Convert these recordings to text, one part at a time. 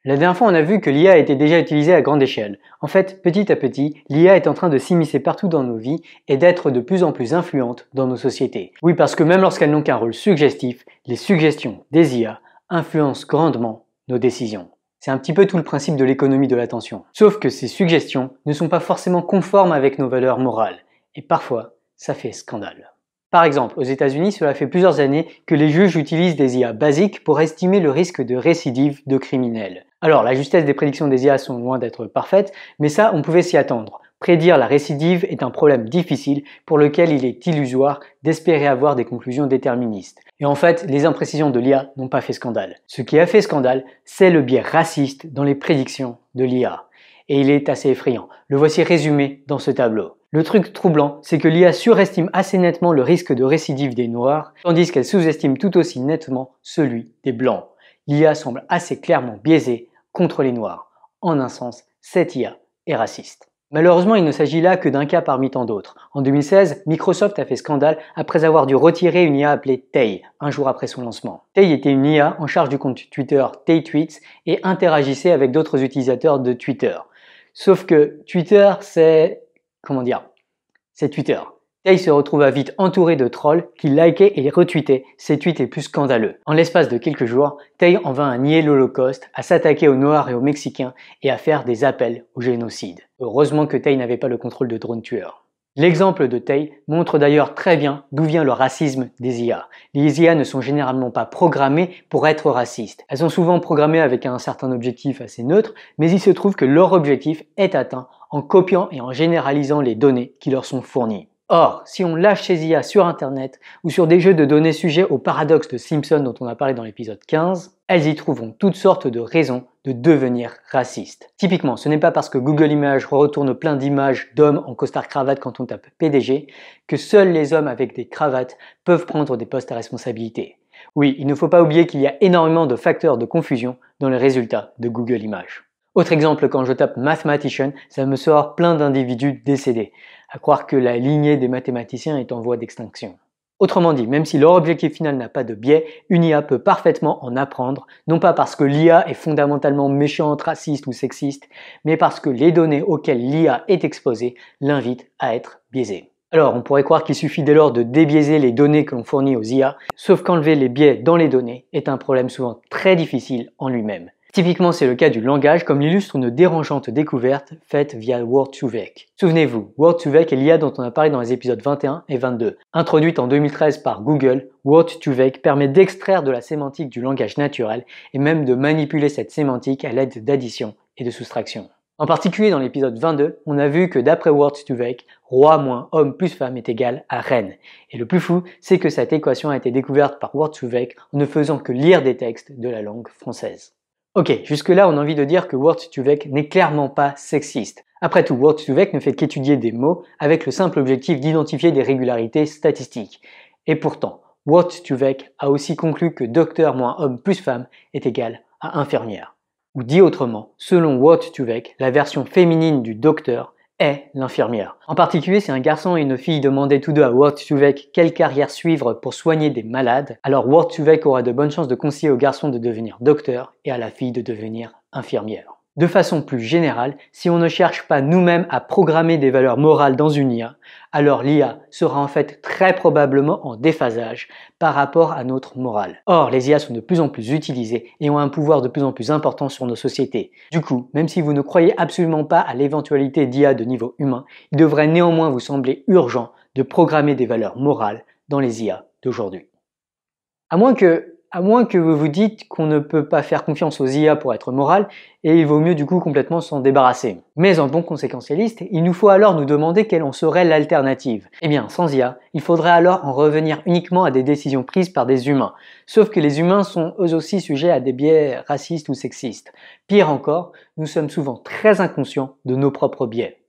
La dernière fois, on a vu que l'IA était déjà utilisée à grande échelle. En fait, petit à petit, l'IA est en train de s'immiscer partout dans nos vies et d'être de plus en plus influente dans nos sociétés. Oui, parce que même lorsqu'elles n'ont qu'un rôle suggestif, les suggestions des IA influencent grandement nos décisions. C'est un petit peu tout le principe de l'économie de l'attention. Sauf que ces suggestions ne sont pas forcément conformes avec nos valeurs morales. Et parfois, ça fait scandale. Par exemple, aux États-Unis, cela fait plusieurs années que les juges utilisent des IA basiques pour estimer le risque de récidive de criminels. Alors, la justesse des prédictions des IA sont loin d'être parfaites, mais ça, on pouvait s'y attendre. Prédire la récidive est un problème difficile pour lequel il est illusoire d'espérer avoir des conclusions déterministes. Et en fait, les imprécisions de l'IA n'ont pas fait scandale. Ce qui a fait scandale, c'est le biais raciste dans les prédictions de l'IA. Et il est assez effrayant. Le voici résumé dans ce tableau. Le truc troublant, c'est que l'IA surestime assez nettement le risque de récidive des Noirs, tandis qu'elle sous-estime tout aussi nettement celui des Blancs. L'IA semble assez clairement biaisée contre les Noirs. En un sens, cette IA est raciste. Malheureusement, il ne s'agit là que d'un cas parmi tant d'autres. En 2016, Microsoft a fait scandale après avoir dû retirer une IA appelée Tay, un jour après son lancement. Tay était une IA en charge du compte Twitter Tay Tweets et interagissait avec d'autres utilisateurs de Twitter. Sauf que Twitter, c'est Twitter. Tay se retrouva vite entouré de trolls qui likaient et retweetaient ses tweets les plus scandaleux. En l'espace de quelques jours, Tay en vint à nier l'Holocauste, à s'attaquer aux Noirs et aux Mexicains et à faire des appels au génocide. Heureusement que Tay n'avait pas le contrôle de drone tueurs. L'exemple de Tay montre d'ailleurs très bien d'où vient le racisme des IA. Les IA ne sont généralement pas programmées pour être racistes. Elles sont souvent programmées avec un certain objectif assez neutre, mais il se trouve que leur objectif est atteint en copiant et en généralisant les données qui leur sont fournies. Or, si on lâche ces IA sur Internet ou sur des jeux de données sujets au paradoxe de Simpson dont on a parlé dans l'épisode 15, elles y trouveront toutes sortes de raisons de devenir racistes. Typiquement, ce n'est pas parce que Google Images retourne plein d'images d'hommes en costard-cravate quand on tape PDG que seuls les hommes avec des cravates peuvent prendre des postes à responsabilité. Oui, il ne faut pas oublier qu'il y a énormément de facteurs de confusion dans les résultats de Google Images. Autre exemple, quand je tape mathematician, ça me sort plein d'individus décédés. À croire que la lignée des mathématiciens est en voie d'extinction. Autrement dit, même si leur objectif final n'a pas de biais, une IA peut parfaitement en apprendre, non pas parce que l'IA est fondamentalement méchante, raciste ou sexiste, mais parce que les données auxquelles l'IA est exposée l'invitent à être biaisées. Alors, on pourrait croire qu'il suffit dès lors de débiaiser les données que l'on fournit aux IA, sauf qu'enlever les biais dans les données est un problème souvent très difficile en lui-même. Typiquement, c'est le cas du langage, comme l'illustre une dérangeante découverte faite via Word2Vec. Souvenez-vous, Word2Vec est l'IA dont on a parlé dans les épisodes 21 et 22. Introduite en 2013 par Google, Word2Vec permet d'extraire de la sémantique du langage naturel et même de manipuler cette sémantique à l'aide d'addition et de soustraction. En particulier dans l'épisode 22, on a vu que d'après Word2Vec, roi moins homme plus femme est égal à reine. Et le plus fou, c'est que cette équation a été découverte par Word2Vec en ne faisant que lire des textes de la langue française. Ok, jusque-là on a envie de dire que Word2Vec n'est clairement pas sexiste. Après tout, Word2Vec ne fait qu'étudier des mots avec le simple objectif d'identifier des régularités statistiques. Et pourtant, Word2Vec a aussi conclu que docteur moins homme plus femme est égal à infirmière. Ou dit autrement, selon Word2Vec, la version féminine du docteur est l'infirmière. En particulier, si un garçon et une fille demandaient tous deux à Word2Vec quelle carrière suivre pour soigner des malades, alors Word2Vec aura de bonnes chances de conseiller au garçon de devenir docteur et à la fille de devenir infirmière. De façon plus générale, si on ne cherche pas nous-mêmes à programmer des valeurs morales dans une IA, alors l'IA sera en fait très probablement en déphasage par rapport à notre morale. Or, les IA sont de plus en plus utilisées et ont un pouvoir de plus en plus important sur nos sociétés. Du coup, même si vous ne croyez absolument pas à l'éventualité d'IA de niveau humain, il devrait néanmoins vous sembler urgent de programmer des valeurs morales dans les IA d'aujourd'hui. À moins que vous vous dites qu'on ne peut pas faire confiance aux IA pour être moral, et il vaut mieux du coup complètement s'en débarrasser. Mais en bon conséquentialiste, il nous faut alors nous demander quelle en serait l'alternative. Eh bien, sans IA, il faudrait alors en revenir uniquement à des décisions prises par des humains. Sauf que les humains sont eux aussi sujets à des biais racistes ou sexistes. Pire encore, nous sommes souvent très inconscients de nos propres biais.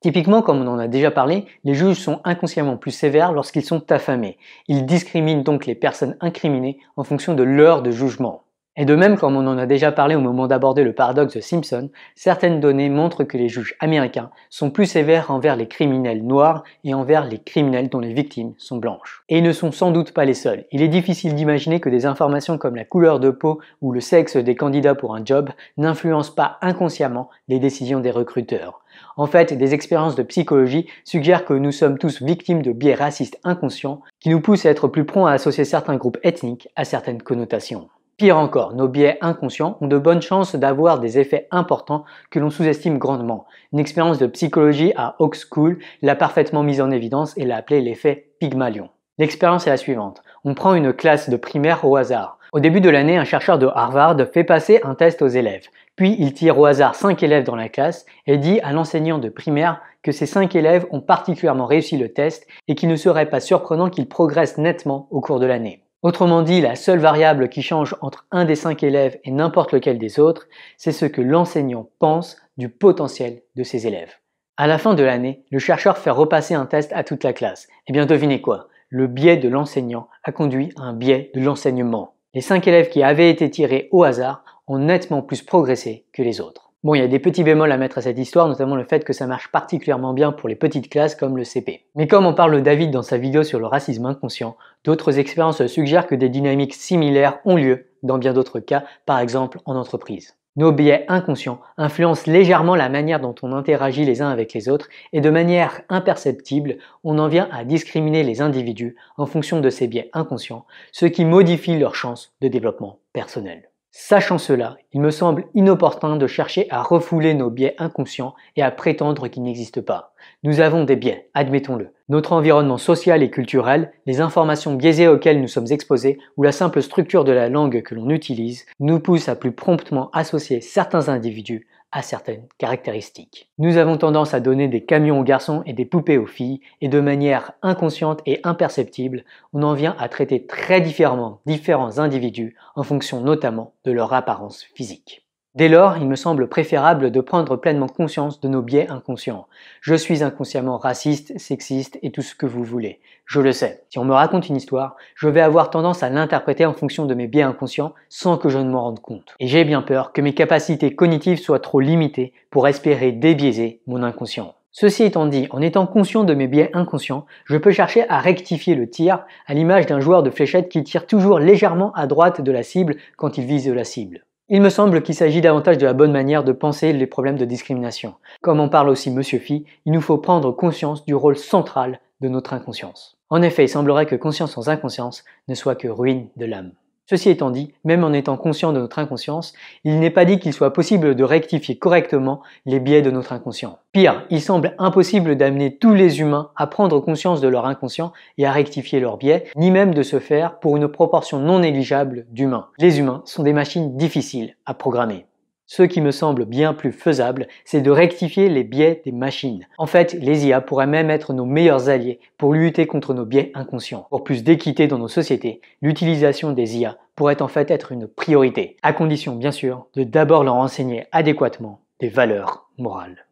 Typiquement, comme on en a déjà parlé, les juges sont inconsciemment plus sévères lorsqu'ils sont affamés. Ils discriminent donc les personnes incriminées en fonction de l'heure de jugement. Et de même, comme on en a déjà parlé au moment d'aborder le paradoxe de Simpson, certaines données montrent que les juges américains sont plus sévères envers les criminels noirs et envers les criminels dont les victimes sont blanches. Et ils ne sont sans doute pas les seuls. Il est difficile d'imaginer que des informations comme la couleur de peau ou le sexe des candidats pour un job n'influencent pas inconsciemment les décisions des recruteurs. En fait, des expériences de psychologie suggèrent que nous sommes tous victimes de biais racistes inconscients qui nous poussent à être plus prompts à associer certains groupes ethniques à certaines connotations. Pire encore, nos biais inconscients ont de bonnes chances d'avoir des effets importants que l'on sous-estime grandement. Une expérience de psychologie à Oak School l'a parfaitement mise en évidence et l'a appelé l'effet Pygmalion. L'expérience est la suivante. On prend une classe de primaire au hasard. Au début de l'année, un chercheur de Harvard fait passer un test aux élèves. Puis il tire au hasard 5 élèves dans la classe et dit à l'enseignant de primaire que ces 5 élèves ont particulièrement réussi le test et qu'il ne serait pas surprenant qu'ils progressent nettement au cours de l'année. Autrement dit, la seule variable qui change entre un des 5 élèves et n'importe lequel des autres, c'est ce que l'enseignant pense du potentiel de ses élèves. À la fin de l'année, le chercheur fait repasser un test à toute la classe. Eh bien devinez quoi? Le biais de l'enseignant a conduit à un biais de l'enseignement. Les 5 élèves qui avaient été tirés au hasard ont nettement plus progressé que les autres. Bon, il y a des petits bémols à mettre à cette histoire, notamment le fait que ça marche particulièrement bien pour les petites classes comme le CP. Mais comme en parle David dans sa vidéo sur le racisme inconscient, d'autres expériences suggèrent que des dynamiques similaires ont lieu dans bien d'autres cas, par exemple en entreprise. Nos biais inconscients influencent légèrement la manière dont on interagit les uns avec les autres et de manière imperceptible, on en vient à discriminer les individus en fonction de ces biais inconscients, ce qui modifie leurs chances de développement personnel. Sachant cela, il me semble inopportun de chercher à refouler nos biais inconscients et à prétendre qu'ils n'existent pas. Nous avons des biais, admettons-le. Notre environnement social et culturel, les informations biaisées auxquelles nous sommes exposés ou la simple structure de la langue que l'on utilise nous poussent à plus promptement associer certains individus à certaines caractéristiques. Nous avons tendance à donner des camions aux garçons et des poupées aux filles, et de manière inconsciente et imperceptible, on en vient à traiter très différemment différents individus en fonction notamment de leur apparence physique. Dès lors, il me semble préférable de prendre pleinement conscience de nos biais inconscients. Je suis inconsciemment raciste, sexiste et tout ce que vous voulez. Je le sais. Si on me raconte une histoire, je vais avoir tendance à l'interpréter en fonction de mes biais inconscients sans que je ne m'en rende compte. Et j'ai bien peur que mes capacités cognitives soient trop limitées pour espérer débiaiser mon inconscient. Ceci étant dit, en étant conscient de mes biais inconscients, je peux chercher à rectifier le tir à l'image d'un joueur de fléchettes qui tire toujours légèrement à droite de la cible quand il vise la cible. Il me semble qu'il s'agit davantage de la bonne manière de penser les problèmes de discrimination. Comme en parle aussi Monsieur Phi, il nous faut prendre conscience du rôle central de notre inconscience. En effet, il semblerait que conscience sans inconscience ne soit que ruine de l'âme. Ceci étant dit, même en étant conscient de notre inconscience, il n'est pas dit qu'il soit possible de rectifier correctement les biais de notre inconscient. Pire, il semble impossible d'amener tous les humains à prendre conscience de leur inconscient et à rectifier leurs biais, ni même de se faire pour une proportion non négligeable d'humains. Les humains sont des machines difficiles à programmer. Ce qui me semble bien plus faisable, c'est de rectifier les biais des machines. En fait, les IA pourraient même être nos meilleurs alliés pour lutter contre nos biais inconscients. Pour plus d'équité dans nos sociétés, l'utilisation des IA pourrait en fait être une priorité, à condition bien sûr de d'abord leur enseigner adéquatement des valeurs morales.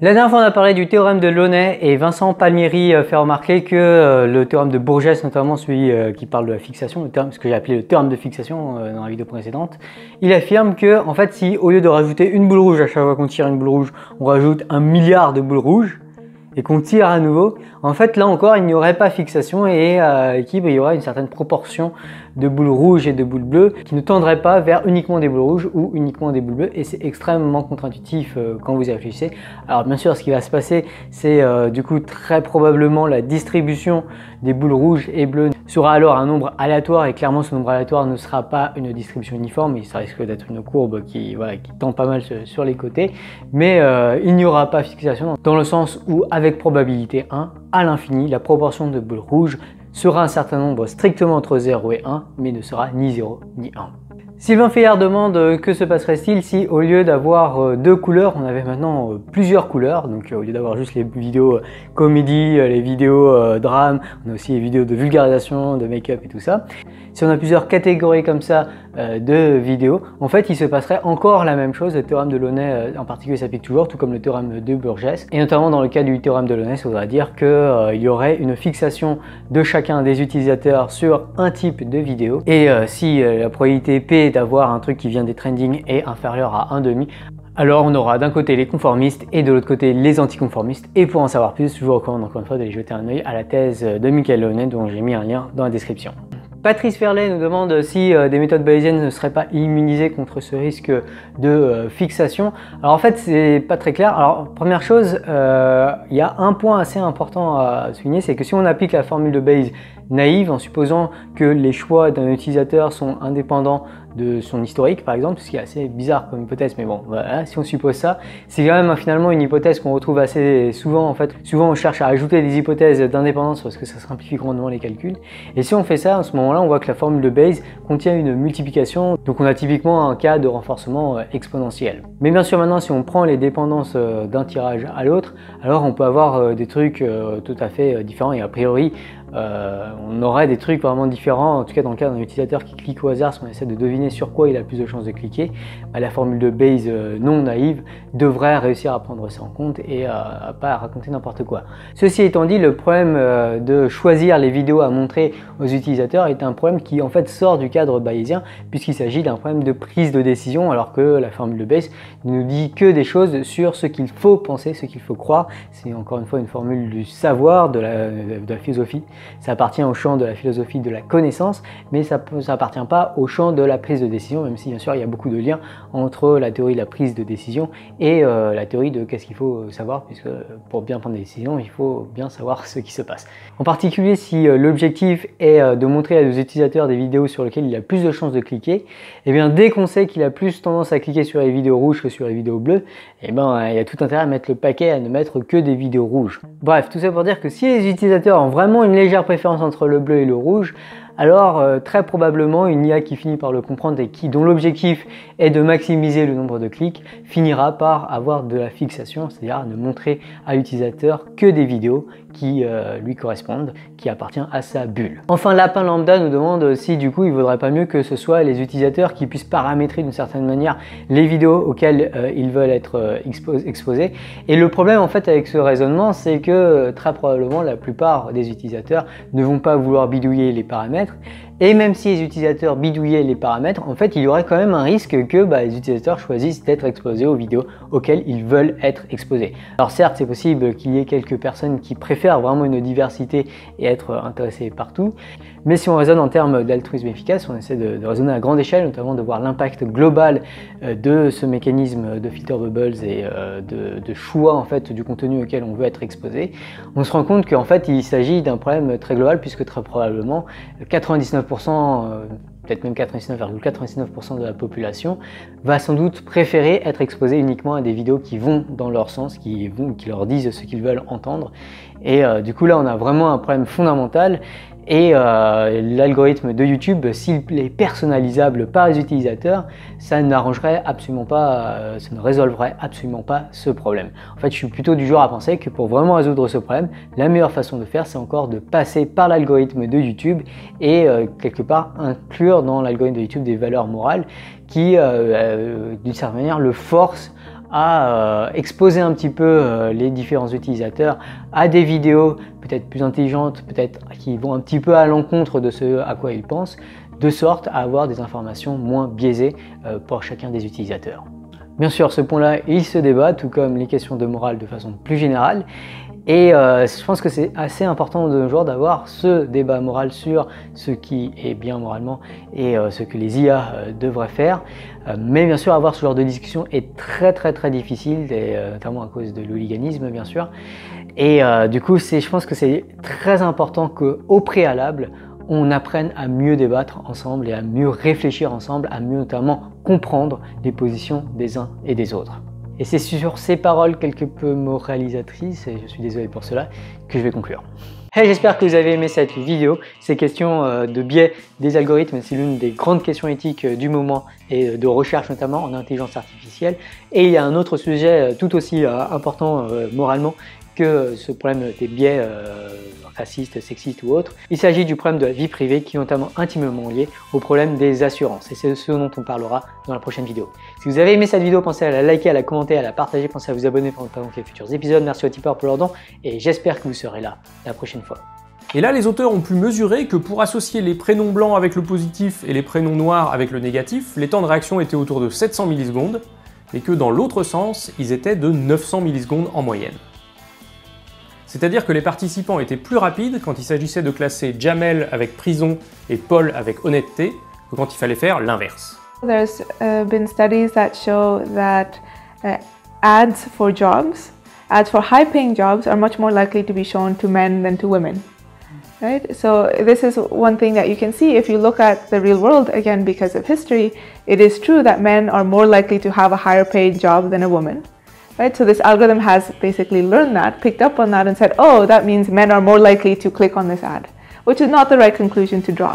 La dernière fois, on a parlé du théorème de Launay et Vincent Palmieri fait remarquer que le théorème de Bourgès, notamment celui qui parle de la fixation, ce que j'ai appelé le théorème de fixation dans la vidéo précédente, il affirme que, en fait, si au lieu de rajouter une boule rouge à chaque fois qu'on tire une boule rouge, on rajoute 1 milliard de boules rouges et qu'on tire à nouveau, en fait, là encore, il n'y aurait pas fixation et il y aura une certaine proportion de boules rouges et de boules bleues qui ne tendraient pas vers uniquement des boules rouges ou uniquement des boules bleues, et c'est extrêmement contre-intuitif quand vous y réfléchissez. Alors bien sûr, ce qui va se passer, c'est du coup très probablement la distribution des boules rouges et bleues sera alors un nombre aléatoire, et clairement ce nombre aléatoire ne sera pas une distribution uniforme, et ça risque d'être une courbe qui tend pas mal sur les côtés, mais il n'y aura pas fixation dans le sens où avec probabilité 1, à l'infini, la proportion de boules rouges sera un certain nombre strictement entre 0 et 1, mais ne sera ni 0 ni 1. Sylvain Fayard demande que se passerait-il si au lieu d'avoir 2 couleurs, on avait maintenant plusieurs couleurs. Donc au lieu d'avoir juste les vidéos comédie, les vidéos drame, on a aussi les vidéos de vulgarisation, de make-up et tout ça. Si on a plusieurs catégories comme ça de vidéos, en fait il se passerait encore la même chose. Le théorème de Launay en particulier s'applique toujours, tout comme le théorème de Burgess. Et notamment dans le cas du théorème de Launay, ça voudrait dire qu'il y aurait une fixation de chacun des utilisateurs sur un type de vidéo. Et si la probabilité P d'avoir un truc qui vient des trending est inférieure à 1,5, alors on aura d'un côté les conformistes et de l'autre côté les anticonformistes. Et pour en savoir plus, je vous recommande encore une fois d'aller jeter un œil à la thèse de Michael Launay dont j'ai mis un lien dans la description. Patrice Ferlet nous demande si des méthodes bayésiennes ne seraient pas immunisées contre ce risque de fixation. Alors en fait c'est pas très clair. Alors première chose, il y a un point assez important à souligner, c'est que si on applique la formule de Bayes naïve en supposant que les choix d'un utilisateur sont indépendants de son historique par exemple, ce qui est assez bizarre comme hypothèse, mais bon voilà, si on suppose ça, c'est quand même finalement une hypothèse qu'on retrouve assez souvent en fait. Souvent on cherche à ajouter des hypothèses d'indépendance parce que ça simplifie grandement les calculs, et si on fait ça, à ce moment là on voit que la formule de Bayes contient une multiplication, donc on a typiquement un cas de renforcement exponentiel. Mais bien sûr maintenant si on prend les dépendances d'un tirage à l'autre, alors on peut avoir des trucs tout à fait différents, et a priori on aurait des trucs vraiment différents. En tout cas dans le cas d'un utilisateur qui clique au hasard, si on essaie de deviner sur quoi il a le plus de chances de cliquer, la formule de Bayes non naïve devrait réussir à prendre ça en compte et à pas raconter n'importe quoi. Ceci étant dit, le problème de choisir les vidéos à montrer aux utilisateurs est un problème qui en fait sort du cadre bayésien, puisqu'il s'agit d'un problème de prise de décision, alors que la formule de Bayes ne nous dit que des choses sur ce qu'il faut penser, ce qu'il faut croire. C'est encore une fois une formule du savoir, de la philosophie. Ça appartient au champ de la philosophie de la connaissance, mais ça appartient pas au champ de la prise de décision, même si bien sûr il y a beaucoup de liens entre la théorie de la prise de décision et la théorie de qu'est-ce qu'il faut savoir, puisque pour bien prendre des décisions, il faut bien savoir ce qui se passe. En particulier si l'objectif est de montrer à nos utilisateurs des vidéos sur lesquelles il a plus de chances de cliquer, et bien dès qu'on sait qu'il a plus tendance à cliquer sur les vidéos rouges que sur les vidéos bleues, et ben il y a tout intérêt à mettre le paquet à ne mettre que des vidéos rouges. Bref, tout ça pour dire que si les utilisateurs ont vraiment une légère préférence entre le bleu et le rouge, alors très probablement une IA qui finit par le comprendre et dont l'objectif est de maximiser le nombre de clics finira par avoir de la fixation, c'est-à-dire ne montrer à l'utilisateur que des vidéos qui lui correspondent, qui appartiennent à sa bulle. Enfin, Lapin Lambda nous demande si du coup il vaudrait pas mieux que ce soit les utilisateurs qui puissent paramétrer d'une certaine manière les vidéos auxquelles ils veulent être exposés. Et le problème en fait avec ce raisonnement, c'est que très probablement la plupart des utilisateurs ne vont pas vouloir bidouiller les paramètres. Et même si les utilisateurs bidouillaient les paramètres, en fait, il y aurait quand même un risque que les utilisateurs choisissent d'être exposés aux vidéos auxquelles ils veulent être exposés. Alors certes, c'est possible qu'il y ait quelques personnes qui préfèrent vraiment une diversité et être intéressées partout, mais si on raisonne en termes d'altruisme efficace, on essaie de raisonner à grande échelle, notamment de voir l'impact global de ce mécanisme de filter bubbles et de choix en fait du contenu auquel on veut être exposé, on se rend compte qu'en fait il s'agit d'un problème très global, puisque très probablement 99%, peut-être même 99,99% de la population va sans doute préférer être exposé uniquement à des vidéos qui vont dans leur sens, qui leur disent ce qu'ils veulent entendre. Et du coup là on a vraiment un problème fondamental. Et l'algorithme de YouTube, s'il est personnalisable par les utilisateurs, ça n'arrangerait absolument pas, ça ne résolverait absolument pas ce problème. En fait, je suis plutôt du genre à penser que pour vraiment résoudre ce problème, la meilleure façon de faire, c'est encore de passer par l'algorithme de YouTube et quelque part inclure dans l'algorithme de YouTube des valeurs morales qui, d'une certaine manière, le forcent à exposer un petit peu les différents utilisateurs à des vidéos peut-être plus intelligentes, peut-être qui vont un petit peu à l'encontre de ce à quoi ils pensent, de sorte à avoir des informations moins biaisées pour chacun des utilisateurs. Bien sûr, ce point-là, il se débat, tout comme les questions de morale de façon plus générale. Et je pense que c'est assez important de nos jours d'avoir ce débat moral sur ce qui est bien moralement et ce que les IA devraient faire. Mais bien sûr, avoir ce genre de discussion est très difficile, et, notamment à cause de l'hooliganisme bien sûr. Et du coup, je pense que c'est très important qu'au préalable, on apprenne à mieux débattre ensemble et à mieux réfléchir ensemble, à mieux notamment comprendre les positions des uns et des autres. Et c'est sur ces paroles quelque peu moralisatrices, et je suis désolé pour cela, que je vais conclure. Hey, j'espère que vous avez aimé cette vidéo. Ces questions de biais des algorithmes, c'est l'une des grandes questions éthiques du moment et de recherche notamment en intelligence artificielle. Et il y a un autre sujet tout aussi important moralement que ce problème des biais racistes, sexistes ou autres. Il s'agit du problème de la vie privée qui est notamment intimement lié au problème des assurances. Et c'est ce dont on parlera dans la prochaine vidéo. Si vous avez aimé cette vidéo, pensez à la liker, à la commenter, à la partager, pensez à vous abonner pour ne pas manquer les futurs épisodes. Merci aux tipeurs pour leur don et j'espère que vous serez là la prochaine fois. Et là, les auteurs ont pu mesurer que pour associer les prénoms blancs avec le positif et les prénoms noirs avec le négatif, les temps de réaction étaient autour de 700 millisecondes, et que dans l'autre sens, ils étaient de 900 millisecondes en moyenne. C'est-à-dire que les participants étaient plus rapides quand il s'agissait de classer Jamel avec prison et Paul avec honnêteté, que quand il fallait faire l'inverse. There's been studies that show that ads for high-paying jobs are much more likely to be shown to men than to women. Right? So this is one thing that you can see if you look at the real world, again because of history. It is true that men are more likely to have a higher paid job than a woman. Right? So this algorithm has basically learned that, picked up on that and said, oh, that means men are more likely to click on this ad, which is not the right conclusion to draw.